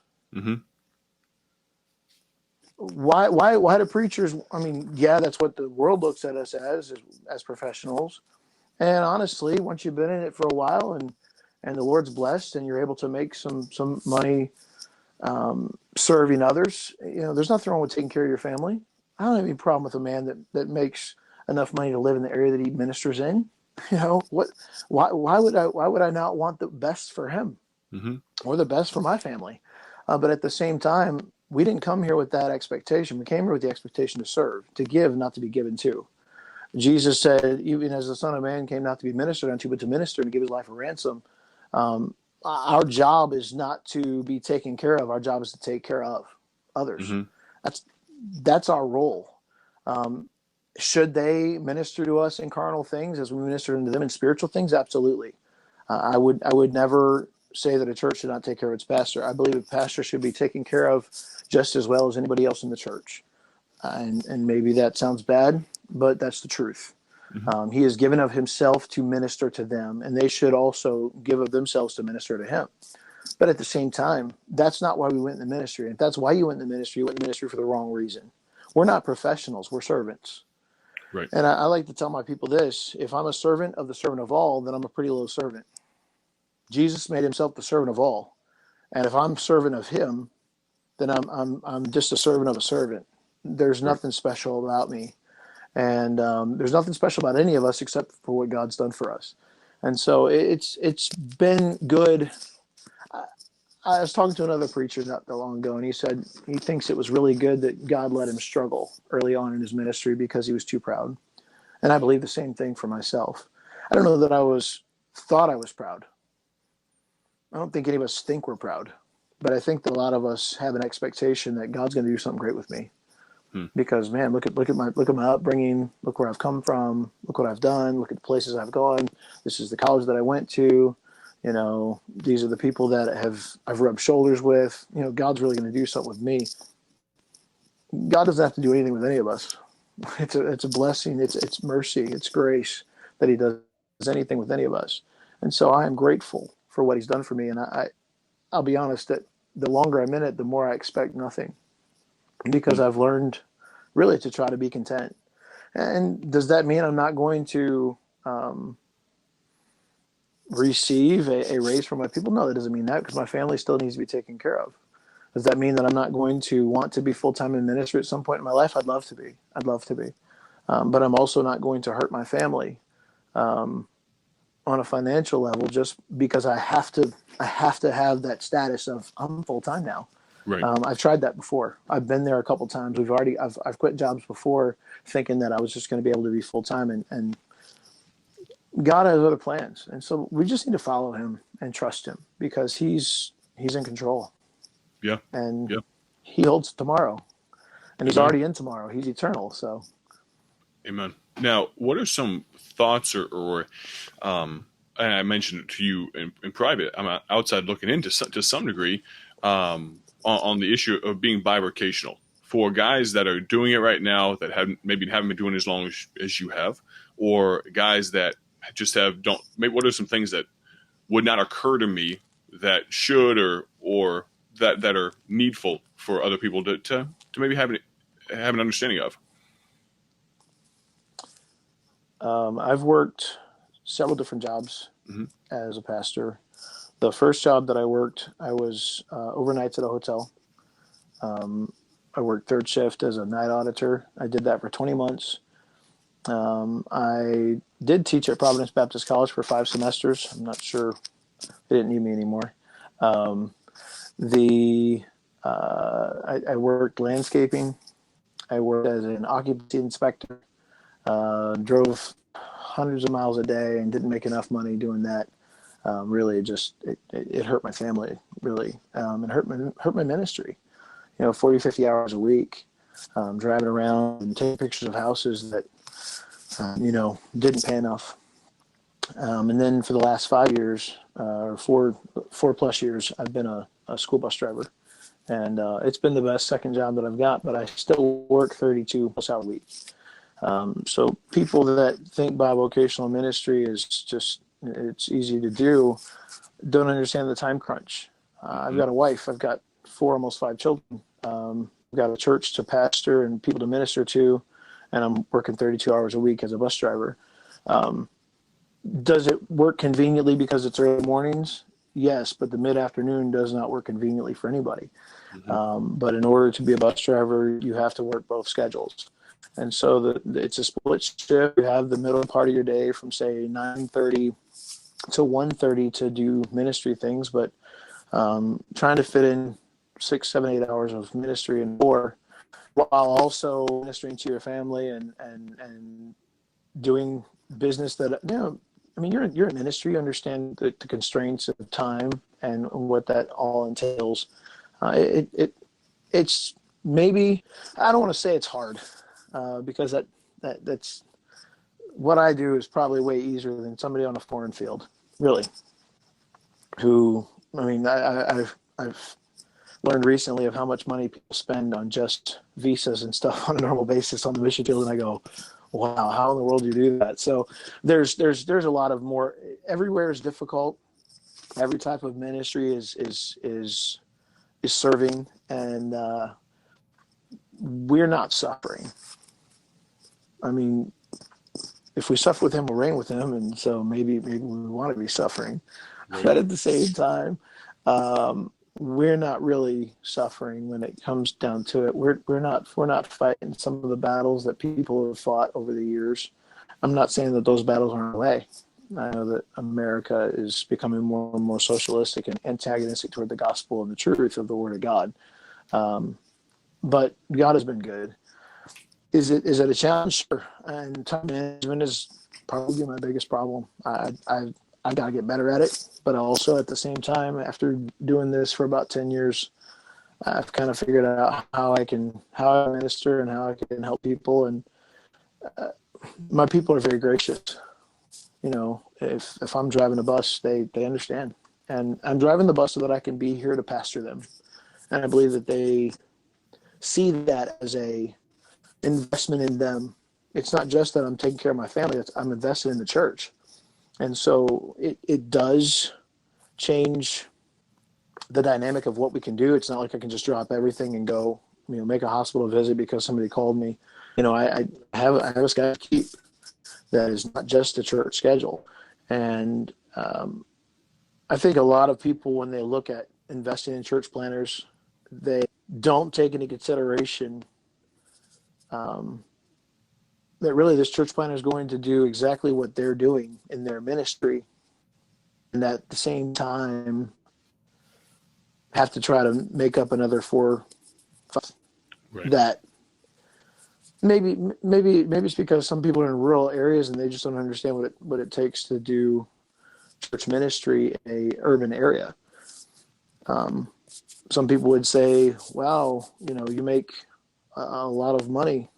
Why do preachers, that's what the world looks at us as professionals. And honestly, once you've been in it for a while and the Lord's blessed and you're able to make some money serving others, there's nothing wrong with taking care of your family. I don't have any problem with a man that makes enough money to live in the area that he ministers in. Why would I not want the best for him or the best for my family? But at the same time, we didn't come here with that expectation. We came here with the expectation to serve, to give, not to be given to. Jesus said, even as the Son of Man came not to be ministered unto, but to minister and give his life a ransom. Our job is not to be taken care of. Our job is to take care of others. That's our role. Should they minister to us in carnal things as we minister to them in spiritual things? Absolutely. I would never say that a church should not take care of its pastor. I believe a pastor should be taken care of just as well as anybody else in the church. And maybe that sounds bad, but that's the truth. Mm-hmm. He has given of himself to minister to them, and they should also give of themselves to minister to him. But at the same time, that's not why we went in the ministry. If that's why you went in the ministry, you went in the ministry for the wrong reason. We're not professionals. We're servants. Right. And I like to tell my people this: if I'm a servant of the servant of all, then I'm a pretty low servant. Jesus made himself the servant of all. And if I'm servant of him, then I'm just a servant of a servant. There's Right. nothing special about me. And there's nothing special about any of us except for what God's done for us. And so it's been good. I was talking to another preacher not that long ago, and he said he thinks it was really good that God let him struggle early on in his ministry because he was too proud. And I believe the same thing for myself. I don't know that thought I was proud. I don't think any of us think we're proud, but I think that a lot of us have an expectation that God's going to do something great with me. Because man, look at my upbringing. Look where I've come from. Look what I've done. Look at the places I've gone. This is the college that I went to. You know, these are the people that I've rubbed shoulders with. You know, God's really going to do something with me. God doesn't have to do anything with any of us. It's a blessing. It's mercy. It's grace that He does anything with any of us. And so I am grateful for what He's done for me. And I'll be honest that the longer I'm in it, the more I expect nothing, because I've learned really to try to be content. And does that mean I'm not going to receive a raise from my people? No, that doesn't mean that, because my family still needs to be taken care of. Does that mean that I'm not going to want to be full-time in ministry at some point in my life? I'd love to be. But I'm also not going to hurt my family on a financial level just because I have to have that status of I'm full-time now. Right. I've tried that before. I've been there a couple times. I've quit jobs before thinking that I was just going to be able to be full-time, and God has other plans. And so we just need to follow Him and trust Him, because He's in control. Yeah. And Yeah. He holds tomorrow, and He's Amen. already in tomorrow. He's eternal. So, Amen. Now, what are some thoughts or and I mentioned it to you in private, I'm outside looking into to some degree, on the issue of being bivocational for guys that are doing it right now that haven't been doing it as long as you have, or guys that just don't. Maybe what are some things that would not occur to me that should or that are needful for other people to maybe have an understanding of? I've worked several different jobs as a pastor. The first job that I worked, I was overnights at a hotel. I worked third shift as a night auditor. I did that for 20 months. I did teach at Providence Baptist College for 5 semesters. I'm not sure they didn't need me anymore. I worked landscaping. I worked as an occupancy inspector. Drove hundreds of miles a day and didn't make enough money doing that. Really, it hurt my family, really, and hurt my ministry. 40, 50 hours a week, driving around and taking pictures of houses that, didn't pay enough. And then for the last 5 years, or four plus years, I've been a school bus driver. And it's been the best second job that I've got, but I still work 32 plus hour weeks. So people that think bivocational ministry is just, it's easy to do, don't understand the time crunch. I've got a wife. I've got 4, almost 5 children. I've got a church to pastor and people to minister to, and I'm working 32 hours a week as a bus driver. Does it work conveniently because it's early mornings? Yes, but the mid-afternoon does not work conveniently for anybody. But in order to be a bus driver, you have to work both schedules. And so it's a split shift. You have the middle part of your day from, say, 9:30 to 1:30 to do ministry things, but trying to fit in 6, 7, 8 hours of ministry and more, while also ministering to your family and doing business that, you're in ministry, you understand the constraints of time and what that all entails. It's maybe, I don't want to say it's hard, because That's what I do is probably way easier than somebody on a foreign field, really. Who, I mean, I've learned recently of how much money people spend on just visas and stuff on a normal basis on the mission field, and I go, wow, how in the world do you do that? So there's a lot of more. Everywhere is difficult. Every type of ministry is serving, and we're not suffering. I mean, if we suffer with him, we'll reign with him, and so maybe we want to be suffering, Right. but at the same time, we're not really suffering when it comes down to it. We're not fighting some of the battles that people have fought over the years. I'm not saying that those battles aren't away. I know that America is becoming more and more socialistic and antagonistic toward the gospel and the truth of the Word of God. But God has been good. Is it a challenge? Sure. And time management is probably my biggest problem. I've got to get better at it. But also at the same time, after doing this for about 10 years, I've kind of figured out how I minister and how I can help people. And my people are very gracious. You know, if I'm driving a bus, they understand. And I'm driving the bus so that I can be here to pastor them. And I believe that they see that as a investment in them. It's not just that I'm taking care of my family, I'm invested in the church. And so it does change the dynamic of what we can do. It's not like I can just drop everything and go, make a hospital visit because somebody called me. I have a schedule to keep that is not just a church schedule. And I think a lot of people, when they look at investing in church planners, they don't take into consideration that really this church planner is going to do exactly what they're doing in their ministry, and at the same time have to try to make up another 4, 5 Right. that maybe it's because some people are in rural areas and they just don't understand what it takes to do church ministry in a urban area. Some people would say, wow, you make a lot of money,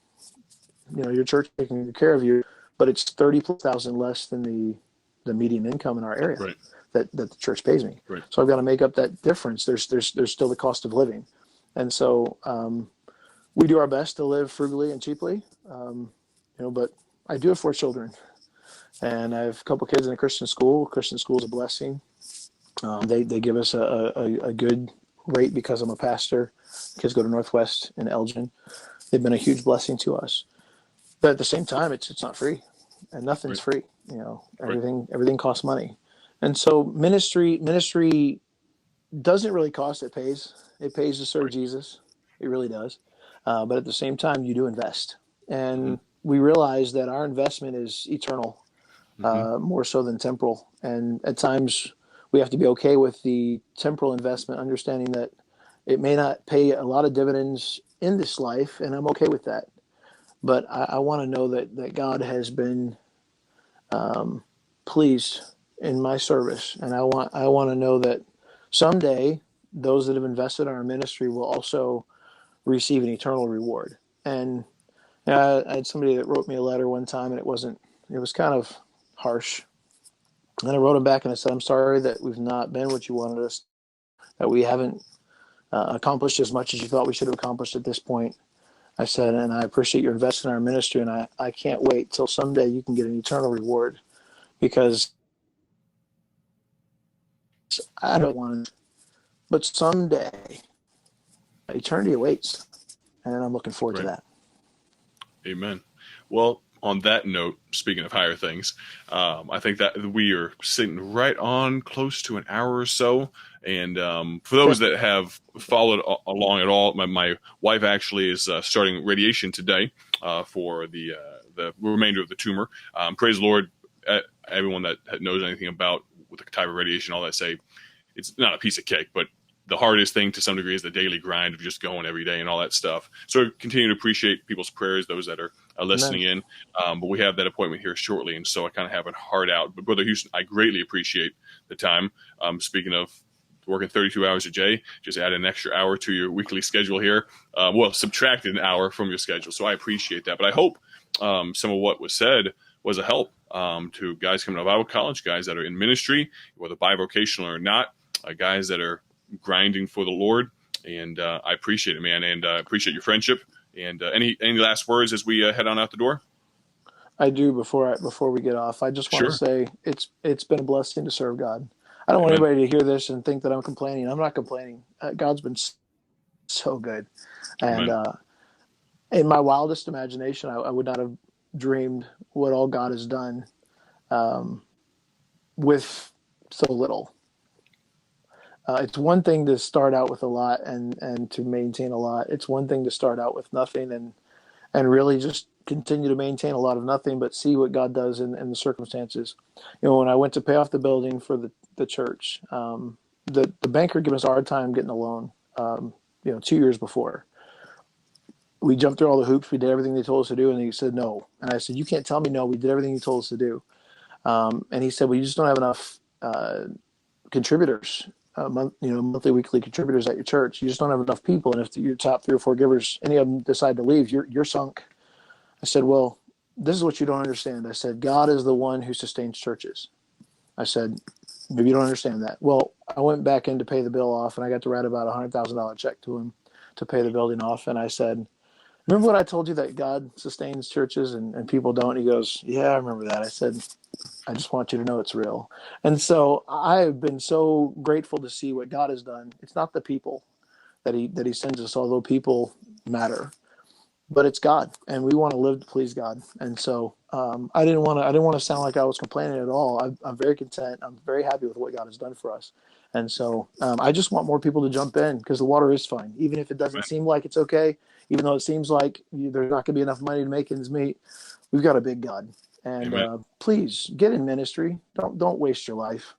your church taking care of you, but it's 30,000 less than the median income in our area. Right. that the church pays me. Right. So I've got to make up that difference. There's still the cost of living. And so we do our best to live frugally and cheaply, but I do have 4 children, and I have a couple kids in a Christian school. Christian school is a blessing. They give us a good rate because I'm a pastor. Kids go to Northwest in Elgin. They've been a huge blessing to us. But at the same time, it's not free, and nothing's free. Everything costs money. And so ministry doesn't really cost. It pays. It pays to serve Jesus. It really does. But at the same time, you do invest. And we realize that our investment is eternal, more so than temporal. And at times we have to be okay with the temporal investment, understanding that it may not pay a lot of dividends in this life, and I'm okay with that. But I want to know that God has been pleased in my service, and I want to know that someday those that have invested in our ministry will also receive an eternal reward. And I had somebody that wrote me a letter one time, and it was kind of harsh. And I wrote him back and I said, I'm sorry that we've not been what you wanted us, that we haven't accomplished as much as you thought we should have accomplished at this point. I said, and I appreciate your investment in our ministry, and I can't wait till someday you can get an eternal reward, because I don't want it, but someday eternity awaits, and I'm looking forward to that. Amen. Well, on that note, speaking of higher things, I think that we are sitting right on close to an hour or so. And for those that have followed along at all, my wife actually is starting radiation today for the remainder of the tumor. Praise the Lord. Everyone that knows anything about with the type of radiation, all that, say it's not a piece of cake, but the hardest thing to some degree is the daily grind of just going every day and all that stuff. So I continue to appreciate people's prayers, those that are listening in. But we have that appointment here shortly, and so I kind of have it hard out. But Brother Huston, I greatly appreciate the time. Speaking of working 32 hours a day, just add an extra hour to your weekly schedule here. Subtract an hour from your schedule. So I appreciate that. But I hope some of what was said was a help to guys coming out of Bible college, guys that are in ministry, whether bivocational or not, guys that are grinding for the Lord. And I appreciate it, man, and appreciate your friendship. And any last words as we head on out the door? I do before we get off. I just want to Sure. say it's been a blessing to serve God. I don't want Amen. anybody to hear this and think that I'm complaining. I'm not complaining. God's been so good, and Amen. in my wildest imagination, I would not have dreamed what all God has done um, with so little. It's one thing to start out with a lot and to maintain a lot. It's one thing to start out with nothing and really just continue to maintain a lot of nothing, but see what God does in the circumstances. When I went to pay off the building for the church, the banker gave us a hard time getting a loan. 2 years before, we jumped through all the hoops. We did everything they told us to do, and he said no. And I said, "You can't tell me no. We did everything you told us to do." And he said, "Well, you just don't have enough contributors." Monthly, weekly contributors at your church. You just don't have enough people, and if your top 3 or 4 givers, any of them decide to leave, you're sunk. I said, well, this is what you don't understand. I said, God is the one who sustains churches. I said, maybe you don't understand that. Well, I went back in to pay the bill off, and I got to write about $100,000 check to him to pay the building off. And I said, remember what I told you, that God sustains churches and people don't? He goes, yeah, I remember that. I said, I just want you to know it's real. And so I have been so grateful to see what God has done. It's not the people that he sends us, although people matter, but it's God, and we want to live to please God. And so I didn't want to sound like I was complaining at all. I'm very content. I'm very happy with what God has done for us. And so I just want more people to jump in, because the water is fine, even if it doesn't seem like it's okay. Even though it seems like there's not going to be enough money to make ends meet, we've got a big God. And Amen. please get in ministry. Don't waste your life.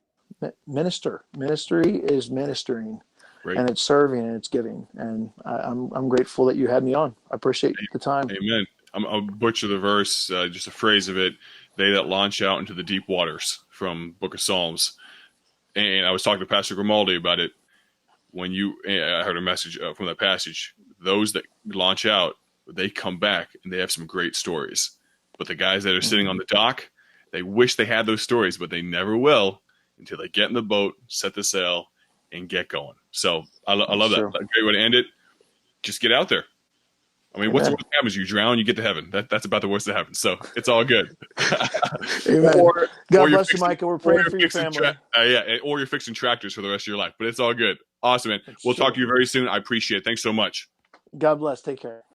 Minister. Ministry is ministering, Great. and it's serving, and it's giving. And I'm grateful that you had me on. I appreciate the time. Amen. I'll butcher the verse, just a phrase of it. They that launch out into the deep waters, from Book of Psalms. And I was talking to Pastor Grimaldi about it I heard a message from that passage. Those that launch out, they come back and they have some great stories. But the guys that are sitting on the dock, they wish they had those stories, but they never will until they get in the boat, set the sail, and get going. So I love that. True. A great way to end it. Just get out there. I mean, what's the worst that happens? You drown, you get to heaven. That's about the worst that happens. So it's all good. Amen. or God or you're bless you, fixing, Micah. We're or praying you're for your fixing family. or you're fixing tractors for the rest of your life. But it's all good. Awesome, man. It's We'll true. talk to you very soon. I appreciate it. Thanks so much. God bless. Take care.